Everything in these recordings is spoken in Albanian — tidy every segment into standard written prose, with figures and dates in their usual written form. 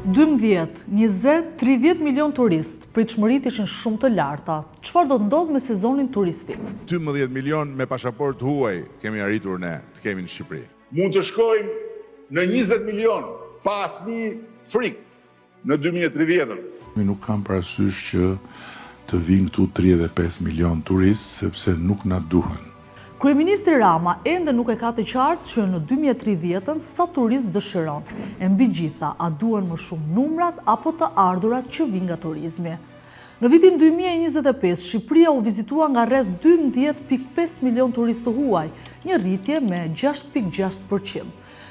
12, 20, 30 milion turist, pritshmërit ishin shumë të larta. Çfarë do të ndodhë me sezonin turistik? 12 milion me pasaport huaj kemi arritur ne të kemi në Shqipëri. Mund të shkojmë në 20 milion pa asnjë frikë në 2030. Nuk kam parasysh që të vinë këtu 35 milion turist, sepse nuk na duhen. Kryeministri Rama ende nuk e ka të qartë që në 2030 sa turist dëshiron. E mbi gjitha, a duhen më shumë numrat apo të ardhurat që vinë nga turizmi? Në vitin 2025, Shqipëria u vizitua nga rreth 12.5 milion turistë huaj, një rritje me 6.6%.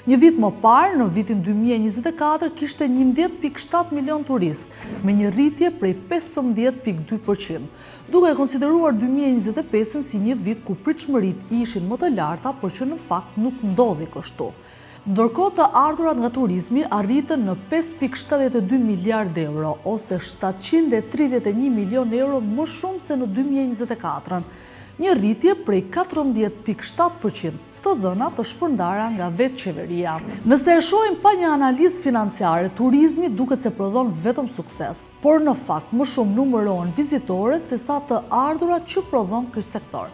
Një vit më parë, në vitin 2024, kishte 11.7 milion turist, me një rritje prej 15.2%, duke konsideruar 2025 si një vit ku pritshmërit ishin më të larta, por që në fakt nuk ndodhi kështu. Ndërkohë të ardhurat nga turizmi arritën në 5.72 miliard euro, ose 731 milion euro më shumë se në 2024, një rritje prej 14.7%, të dhëna të shpërndara nga vetë qeveria. Nëse e shohim pa një analizë financiare, turizmi duket se prodhon vetëm sukses, por në fakt më shumë numërohen vizitorët se sa të ardhurat që prodhon ky sektor.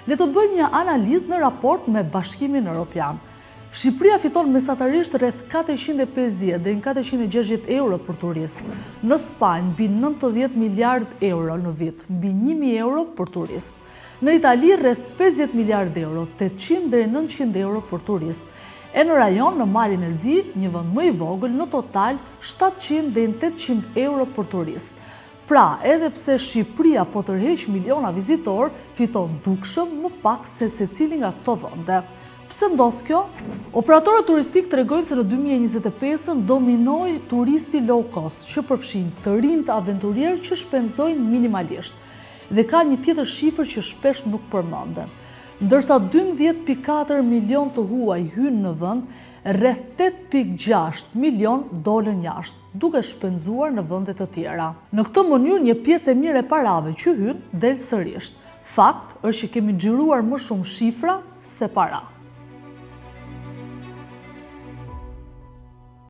Le të bëjmë një analizë në raport me Bashkimin Evropian. Shqipëria fiton mesatarisht rreth 450 deri në 460 euro për turist. Në Spanjë mbi 90 miliard euro në vit, mbi 1000 euro për turist. Në Itali rreth 50 miliard euro, 800 deri 900 euro për turist. E në rajon, në Malin e Zi, një vend më i vogël, në total 700 deri 800 euro për turist. Pra, edhe pse Shqipëria po tërheq miliona vizitor, fiton dukshëm më pak se secili nga këto vende. Pse ndodh kjo? Operatorët turistik tregojnë se në 2025 dominoi turisti low cost, që përfshin të rinj të aventurierë që shpenzojnë minimalisht. Dhe ka një tjetër shifër që shpesh nuk përmenden. Ndërsa 12.4 milion të huaj hynë në vend, rreth 8.6 milion dolën jashtë, duke shpenzuar në vende të tjera. Në këtë mënyrë, një pjesë e mirë e parave që hynë del sërish. Fakt është që kemi xhiruar më shumë shifra se para.